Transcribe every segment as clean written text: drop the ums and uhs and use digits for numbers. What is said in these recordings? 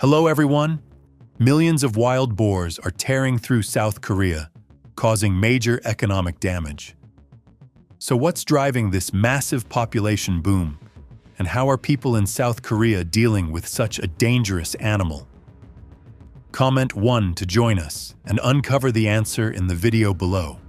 Hello everyone! Millions of wild boars are tearing through South Korea, causing major economic damage. So what's driving this massive population boom? And how are people in South Korea dealing with such a dangerous animal? Comment 1 to join us and uncover the answer in the video below.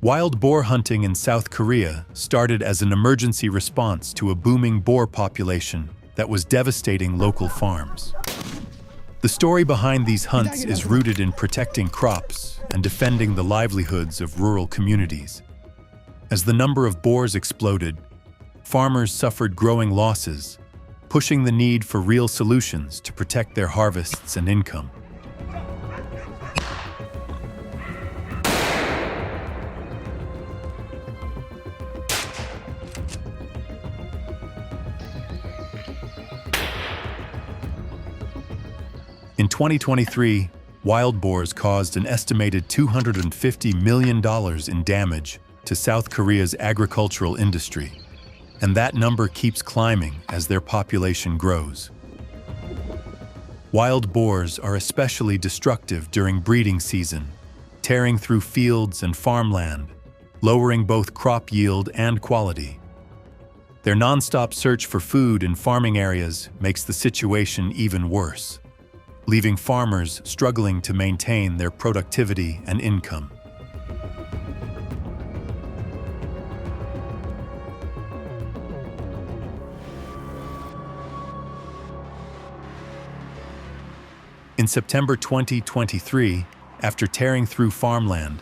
Wild boar hunting in South Korea started as an emergency response to a booming boar population that was devastating local farms. The story behind these hunts is rooted in protecting crops and defending the livelihoods of rural communities. As the number of boars exploded, farmers suffered growing losses, pushing the need for real solutions to protect their harvests and income. In 2023, wild boars caused an estimated $250 million in damage to South Korea's agricultural industry, and that number keeps climbing as their population grows. Wild boars are especially destructive during breeding season, tearing through fields and farmland, lowering both crop yield and quality. Their non-stop search for food in farming areas makes the situation even worse, leaving farmers struggling to maintain their productivity and income. In September 2023, after tearing through farmland,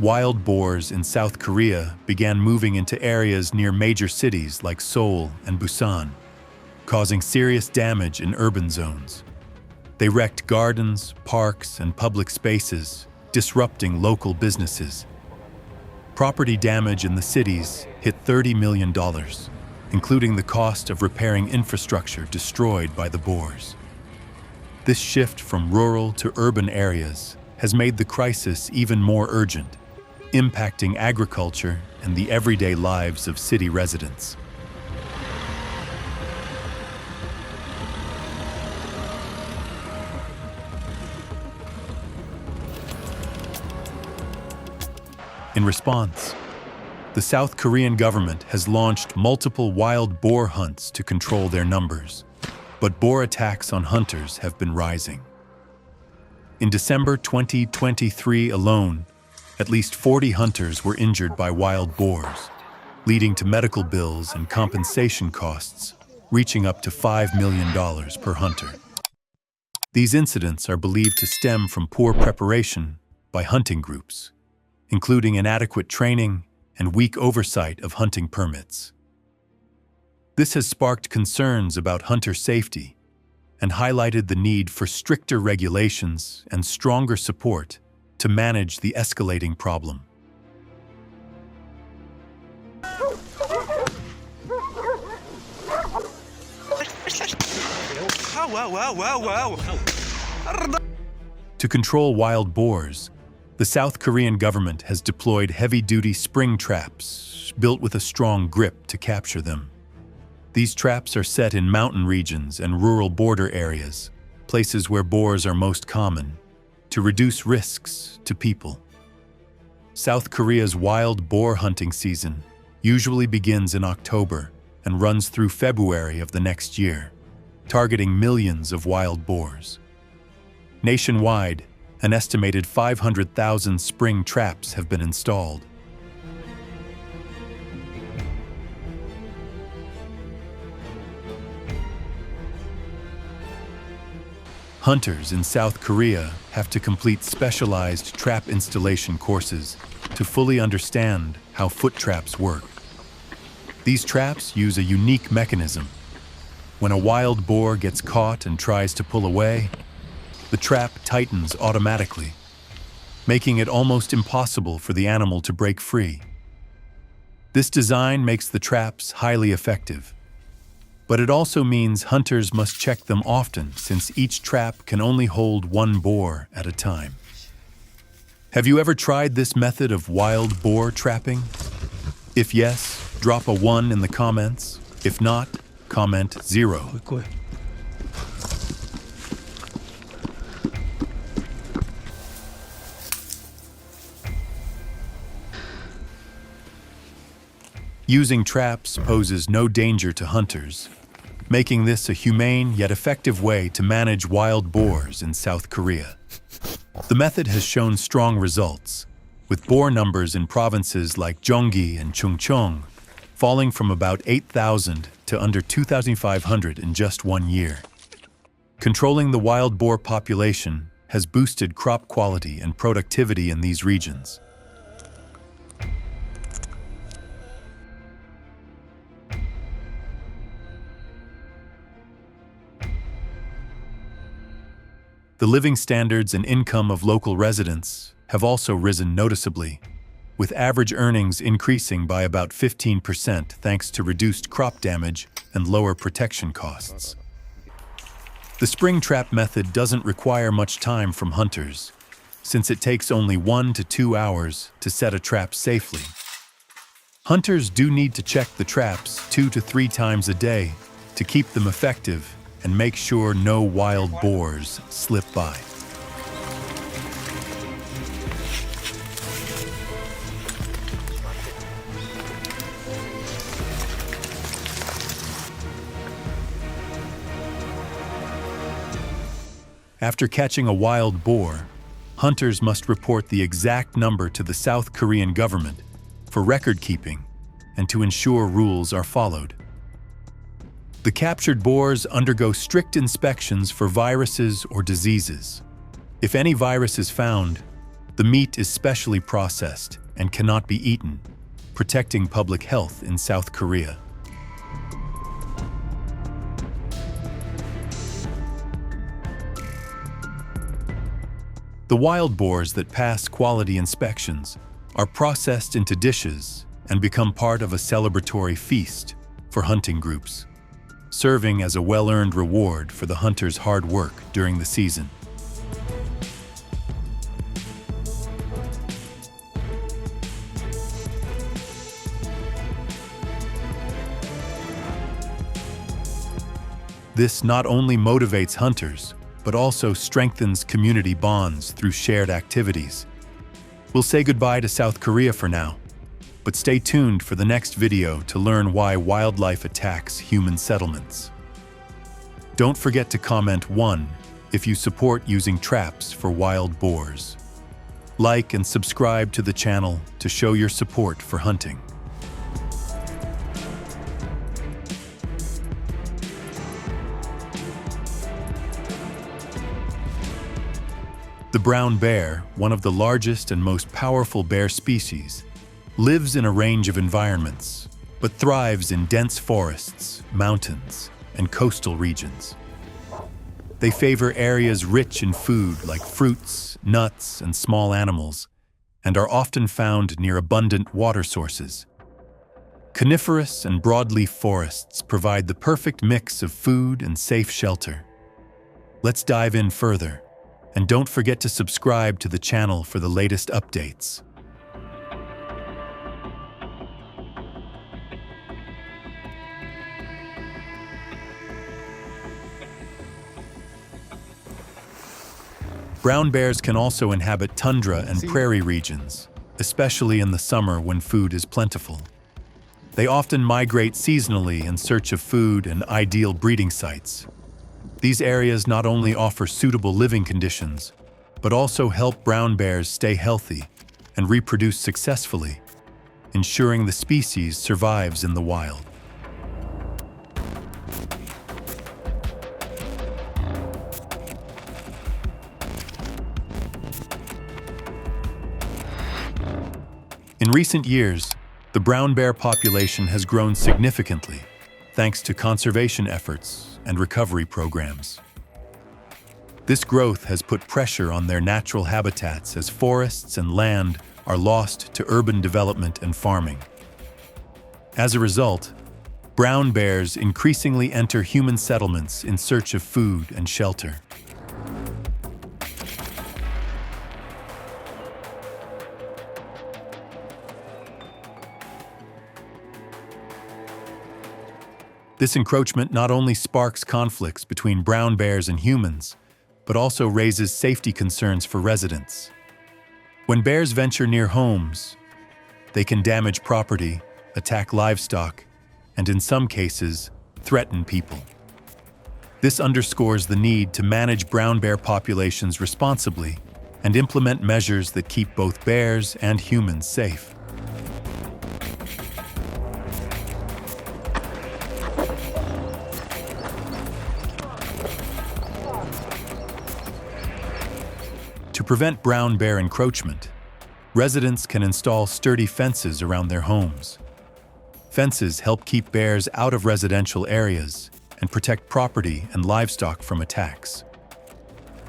wild boars in South Korea began moving into areas near major cities like Seoul and Busan, causing serious damage in urban zones. They wrecked gardens, parks, and public spaces, disrupting local businesses. Property damage in the cities hit $30 million, including the cost of repairing infrastructure destroyed by the boars. This shift from rural to urban areas has made the crisis even more urgent, impacting agriculture and the everyday lives of city residents. In response, the South Korean government has launched multiple wild boar hunts to control their numbers, but boar attacks on hunters have been rising. In December 2023 alone, at least 40 hunters were injured by wild boars, leading to medical bills and compensation costs reaching up to $5 million per hunter. These incidents are believed to stem from poor preparation by hunting groups, including inadequate training and weak oversight of hunting permits. This has sparked concerns about hunter safety and highlighted the need for stricter regulations and stronger support to manage the escalating problem. To control wild boars, the South Korean government has deployed heavy-duty spring traps built with a strong grip to capture them. These traps are set in mountain regions and rural border areas, places where boars are most common, to reduce risks to people. South Korea's wild boar hunting season usually begins in October and runs through February of the next year, targeting millions of wild boars. Nationwide, an estimated 500,000 spring traps have been installed. Hunters in South Korea have to complete specialized trap installation courses to fully understand how foot traps work. These traps use a unique mechanism. When a wild boar gets caught and tries to pull away, the trap tightens automatically, making it almost impossible for the animal to break free. This design makes the traps highly effective, but it also means hunters must check them often since each trap can only hold one boar at a time. Have you ever tried this method of wild boar trapping? If yes, drop a 1 in the comments. If not, comment 0. Using traps poses no danger to hunters, making this a humane yet effective way to manage wild boars in South Korea. The method has shown strong results, with boar numbers in provinces like Gyeonggi and Chungcheong falling from about 8,000 to under 2,500 in just 1 year. Controlling the wild boar population has boosted crop quality and productivity in these regions. The living standards and income of local residents have also risen noticeably, with average earnings increasing by about 15% thanks to reduced crop damage and lower protection costs. The spring trap method doesn't require much time from hunters, since it takes only 1 to 2 hours to set a trap safely. Hunters do need to check the traps 2 to 3 times a day to keep them effective and make sure no wild boars slip by. After catching a wild boar, hunters must report the exact number to the South Korean government for record keeping and to ensure rules are followed. The captured boars undergo strict inspections for viruses or diseases. If any virus is found, the meat is specially processed and cannot be eaten, protecting public health in South Korea. The wild boars that pass quality inspections are processed into dishes and become part of a celebratory feast for hunting groups, serving as a well-earned reward for the hunter's hard work during the season. This not only motivates hunters, but also strengthens community bonds through shared activities. We'll say goodbye to South Korea for now, but stay tuned for the next video to learn why wildlife attacks human settlements. Don't forget to comment 1 if you support using traps for wild boars. Like and subscribe to the channel to show your support for hunting. The brown bear, one of the largest and most powerful bear species, lives in a range of environments, but thrives in dense forests, mountains, and coastal regions. They favor areas rich in food like fruits, nuts, and small animals, and are often found near abundant water sources. Coniferous and broadleaf forests provide the perfect mix of food and safe shelter. Let's dive in further, and don't forget to subscribe to the channel for the latest updates. Brown bears can also inhabit tundra and prairie regions, especially in the summer when food is plentiful. They often migrate seasonally in search of food and ideal breeding sites. These areas not only offer suitable living conditions, but also help brown bears stay healthy and reproduce successfully, ensuring the species survives in the wild. In recent years, the brown bear population has grown significantly thanks to conservation efforts and recovery programs. This growth has put pressure on their natural habitats as forests and land are lost to urban development and farming. As a result, brown bears increasingly enter human settlements in search of food and shelter. This encroachment not only sparks conflicts between brown bears and humans, but also raises safety concerns for residents. When bears venture near homes, they can damage property, attack livestock, and in some cases, threaten people. This underscores the need to manage brown bear populations responsibly and implement measures that keep both bears and humans safe. To prevent brown bear encroachment, residents can install sturdy fences around their homes. Fences help keep bears out of residential areas and protect property and livestock from attacks.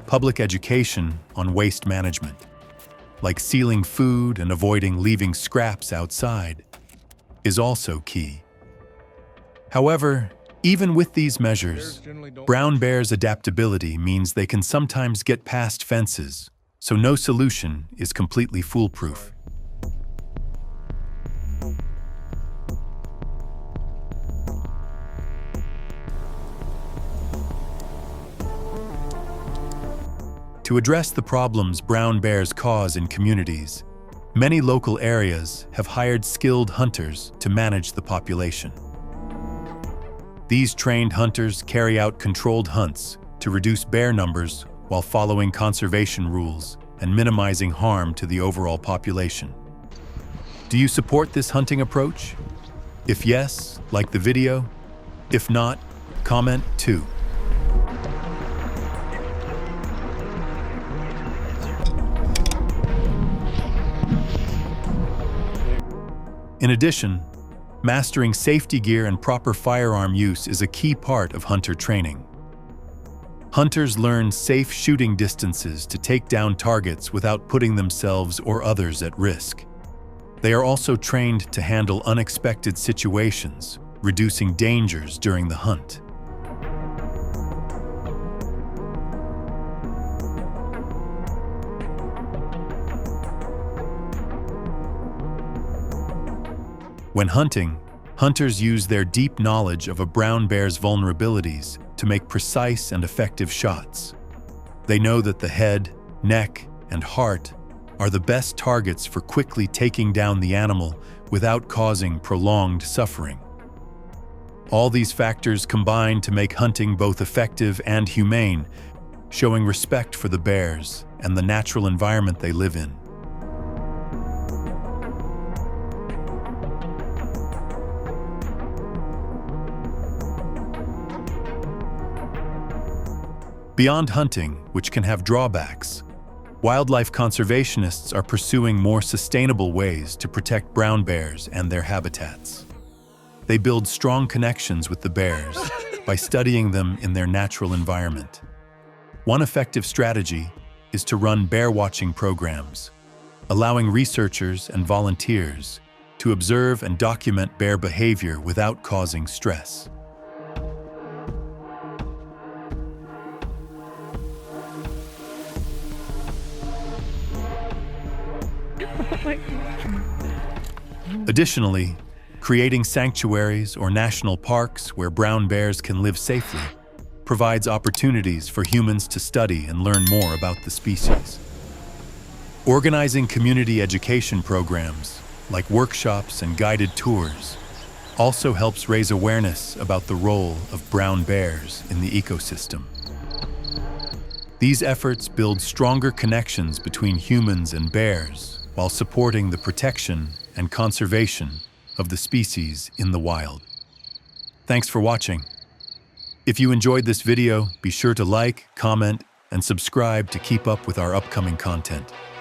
Public education on waste management, like sealing food and avoiding leaving scraps outside, is also key. However, even with these measures, brown bears' adaptability means they can sometimes get past fences, so no solution is completely foolproof. To address the problems brown bears cause in communities, many local areas have hired skilled hunters to manage the population. These trained hunters carry out controlled hunts to reduce bear numbers while following conservation rules and minimizing harm to the overall population. Do you support this hunting approach? If yes, like the video. If not, comment too. In addition, mastering safety gear and proper firearm use is a key part of hunter training. Hunters learn safe shooting distances to take down targets without putting themselves or others at risk. They are also trained to handle unexpected situations, reducing dangers during the hunt. When hunting, hunters use their deep knowledge of a brown bear's vulnerabilities to make precise and effective shots. They know that the head, neck, and heart are the best targets for quickly taking down the animal without causing prolonged suffering. All these factors combine to make hunting both effective and humane, showing respect for the bears and the natural environment they live in. Beyond hunting, which can have drawbacks, wildlife conservationists are pursuing more sustainable ways to protect brown bears and their habitats. They build strong connections with the bears by studying them in their natural environment. One effective strategy is to run bear watching programs, allowing researchers and volunteers to observe and document bear behavior without causing stress. Additionally, creating sanctuaries or national parks where brown bears can live safely provides opportunities for humans to study and learn more about the species. Organizing community education programs, like workshops and guided tours, also helps raise awareness about the role of brown bears in the ecosystem. These efforts build stronger connections between humans and bears, while supporting the protection and conservation of the species in the wild. Thanks for watching. If you enjoyed this video, be sure to like, comment, and subscribe to keep up with our upcoming content.